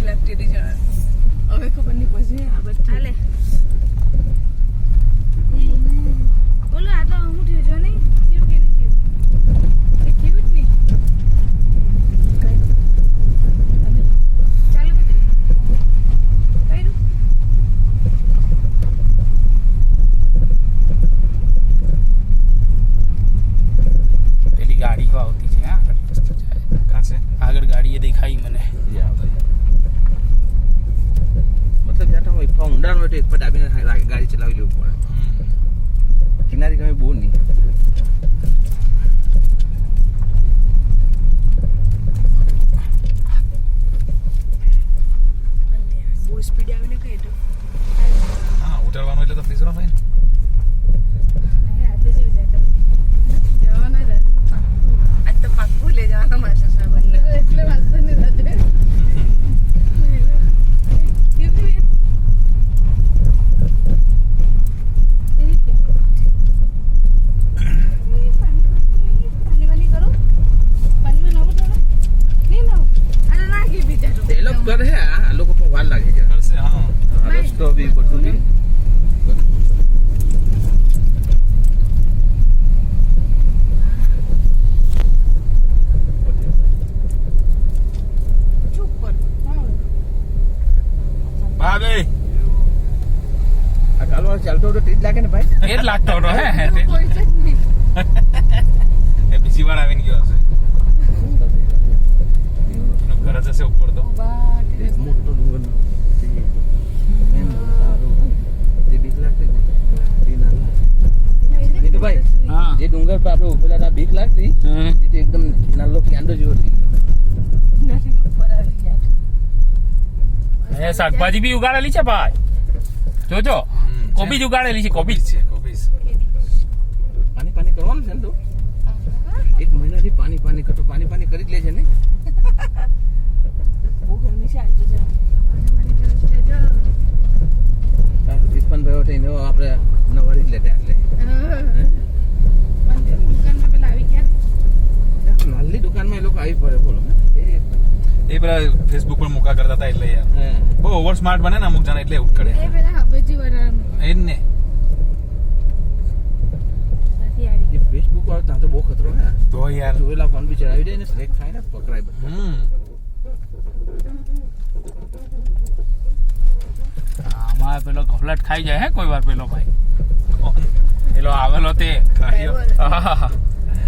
લાગતી હતી જણા હવે ખબર નહીં પછી આ બધી ચાલે બોલો આ તો હું થયું જો નહીં કેવું કે નહીં થયું એ થયું જ નહીં ચાલુ કરી કર્યું પેલી ગાડી આવતી છે હા આગળ ગાડી એ દેખાઈ મને मतलब जाता हूँ इतना ऊंडा में तो एक पर डाबी ने गाड़ी चलावी लेવું પડે કિનારી ગમે બહુ નહીં બહુ સ્પીડ આવીને કઈ તો હા ઉતરવાનું એટલે તો ફ્રીઝનો ફાઈન નહીં આજે જેવું જાય જવાના જ આજ તો પાક્કું લઈ જવાના માસ્ટર સાહેબ એટલે વાંચતો નહીં રાતે એ લોકો કરે હે આ લોકો પણ વાર લાગે છે કરશે હા રસ્તો બી બધું બી ભાભી આ કાલો ચાલતો તો ટીજ લાગે ને ભાઈ એ જ લાગતો હતો હે એ બીજી વાર આવીને ગયો હશે એનું ઘર જ હશે ઉપર તો મોટો ડુંગર જે બીક લાગતી ને ભાઈ હા જે ડુંગર પર આપણે ઉભેલા બીક લાગતી એ તો એકદમ નાનો ક્યાંડો જેવો થઈ ગયો ઉપર આવી ગયા એ શાકભાજી બી ઉગાડેલી છે ભાઈ જોજો કોબીજ ઉગાડેલી છે કોબીજ છે કોબીજ પાણી પાણી કરવાનું છે ને તો એક મહિનાથી પાણી પાણી કરતો પાણી કરી જ લે છે ને બહુ ગરમી છે આજે તો જરા રિસ્પન ભાઈ થઈને આપણે નવાડી જ લેતા એટલે દુકાનમાં પેલા આવી ગયા નાની દુકાનમાં એ લોકો આવી પડે બોલો એ પેલા ફેસબુક પર મૂકા કરતા હતા એટલે યાર બહુ ઓવર સ્માર્ટ બને ને અમુક જણા એટલે એવું જ કરે એ પેલા હવેજી વાળા એ જ ને નથી આવી એ ફેસબુક વાળો ત્યાં તો બહુ ખતરો હે તો યાર જોયેલા ફોન બી ચડાવી દે ને સ્ટ્રેક થાય ને પકડાય બધું આમાં પેલો ગફલટ ખાઈ જાય હે કોઈ વાર પેલો ભાઈ પેલો આવેલો તે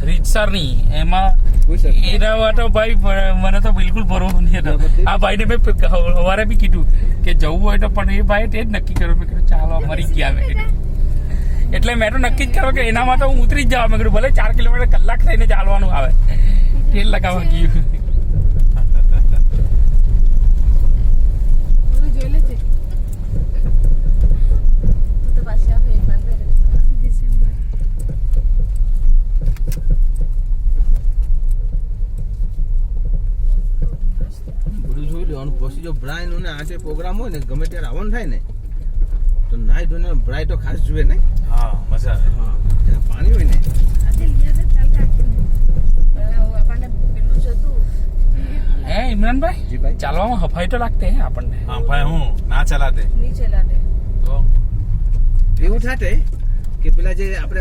રીતસર ની એમાં એના માટે ભાઈ મને તો બિલકુલ ભરોસો નહીં હતો આ ભાઈને મેં સવારે બી કીધું કે જવું હોય તો પણ એ ભાઈ તે જ નક્કી કર્યું મેં કીધું ચાલો મરી ગયા મેં કીધું એટલે મેં તો નક્કી જ કર્યો કે એના માટે હું ઉતરી જ જવા મેં કીધું ભલે 4 કિલોમીટર કલાક થઈને ચાલવાનું આવે તેલ લગાવવા ગયું જોઈ લેજે તું તો પાછી આવે બંધ ડિસેમ્બર બધું જોઈ લેવાનું પછી જો બ્રાય નો ને આજે પ્રોગ્રામ હોય ને ગમે ત્યારે આવવાનું થાય ને તો નાઈ ધોઈને બ્રાય તો ખાસ જોઈએ ને હા મજા આવે ત્યાં પાણી હોય ને આજે લીયા તો ચાલ રાખીને આપણને પેલું જતું હે ઇમરાનભાઈ જી ભાઈ ચાલવામાં હફાઈ તો લાગતે હે આપણને હા ભાઈ હું ના ચલાતે નીચે લાગે તો એવું થાતે કે પેલા જે આપણે